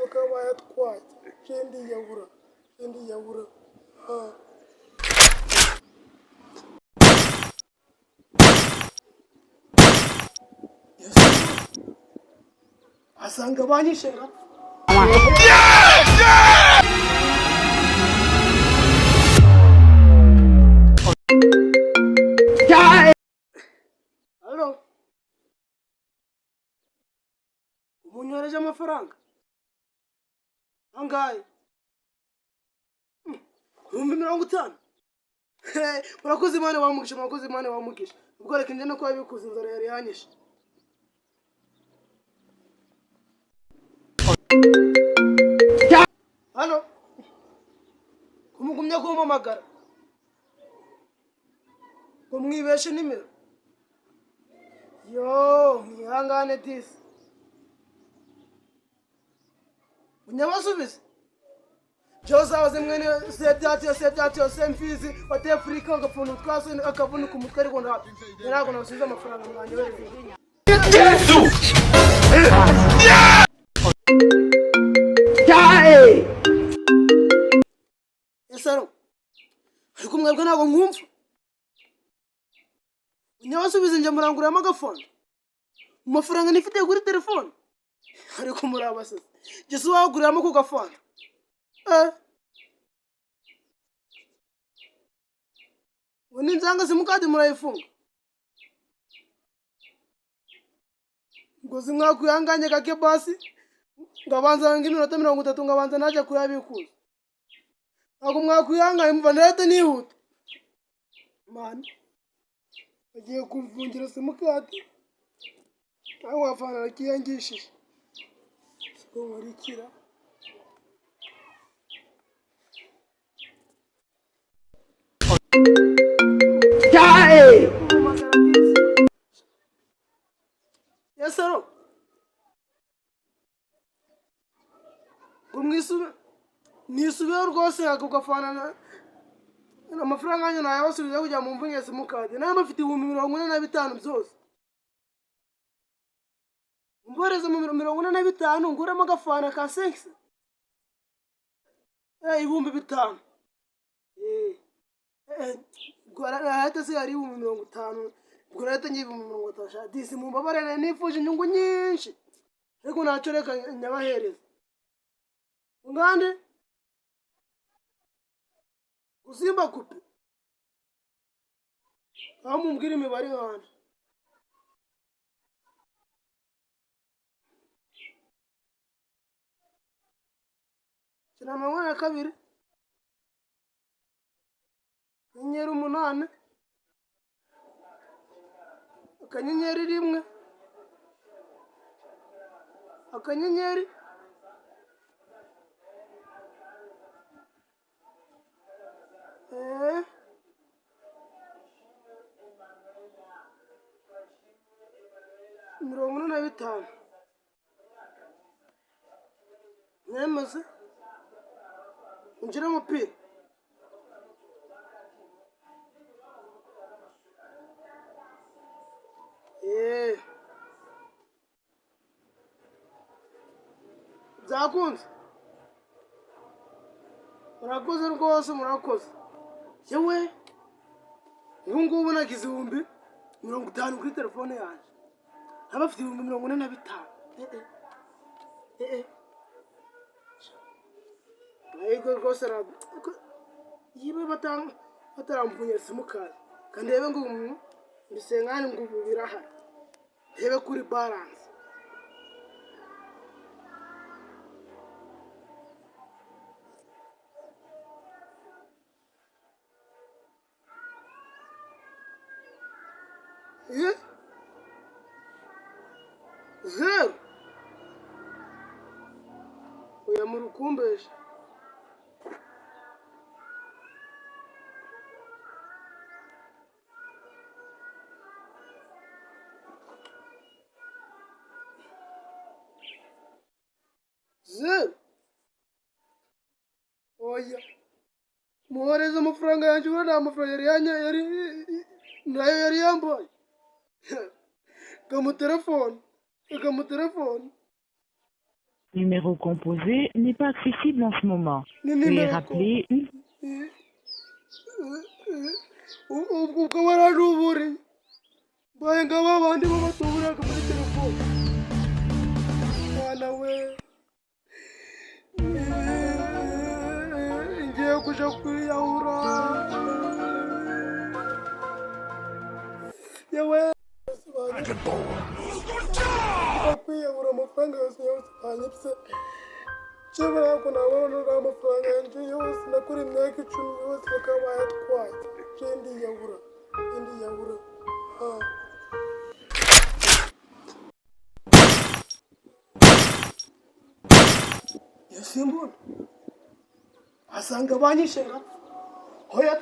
bakaba yatwaye kendi yabura asanga banyishera Hello umunyoreje amafaranga angahe 50. Murakoze Imana wamugisha ubwo reka njye no kwa bikuza inzara yari yanyishe Halo kumugumya kumpamagara kumwibeshe nimero yo mwihangane disi unyabasubize Jozawaze mwene sebyatyo semfizi bate Afrika ngapfuna utwaso akavunika umutwe ariko ntago nasubiza amafaranga mwanje wereze Yesu Yesaro ariko mwebwe ntago mwumva unyabasubize nje murangura amagafone amafaranga nifite kuri telefone ariko murabase Jesu waguramo ku gafone Wani nzanga simukadi murayifunga Ngozi mwakuyanganye kake basi ngabanza ngiminota 30 ngabanza naje kuyabikuza Ako mwakuyanganye mva ndahita nihuta Man agiye kumvungira simukadi aho wafana rakiyangishije Siko nkurikira Yesaro nisubira rwose akugafana amafaranga yanyu nayabasubiza kujya mu mvunye simukadi nayo bafite 45 byose Mboreze mu 45 nguramo agafana ka 6 ibihumbi 5 Gwara hata se ari 50 gwara hata nyi 50 disi mumbabarene nifuje inyungu nyinshi ariko naco reka nyabahereza ngande usimba kupe amumbwira imibare ngande Sinamwana kabiri Nyenyeri 8 akanyenyeri 1 akanyenyeri mirongo na bitanu Nemeze Njira umupira Zakunze Murakoze rwose murakoze Yewe Ngubu nagize 50 kuri telefone yanjye Abafite 45 Ayiko rwose yibe bataramvuye simukadi kandi rebe ngo mbisengane ngo birahari rebe kuri balance Zero Oya murukumbesha Zero Oya muhoreza amafaranga yanjye ubona amafaranga yari yambaye Kamu telefone Numéro composé n'est pas accessible en ce moment. Veuillez rappeler une... ubwo barajuburiye mbaye ngaba abandi bo batuburaga muri telefone mwana we ngiye kuja kwiyahura yewe kwiyahura amafaranga yose banyibye nshobora ko nabona amafaranga yanjye yose nakora imyaka 10 yose bakaba bayatwaye ndiyahura yasimbona asanga banyishe ngapfa hoya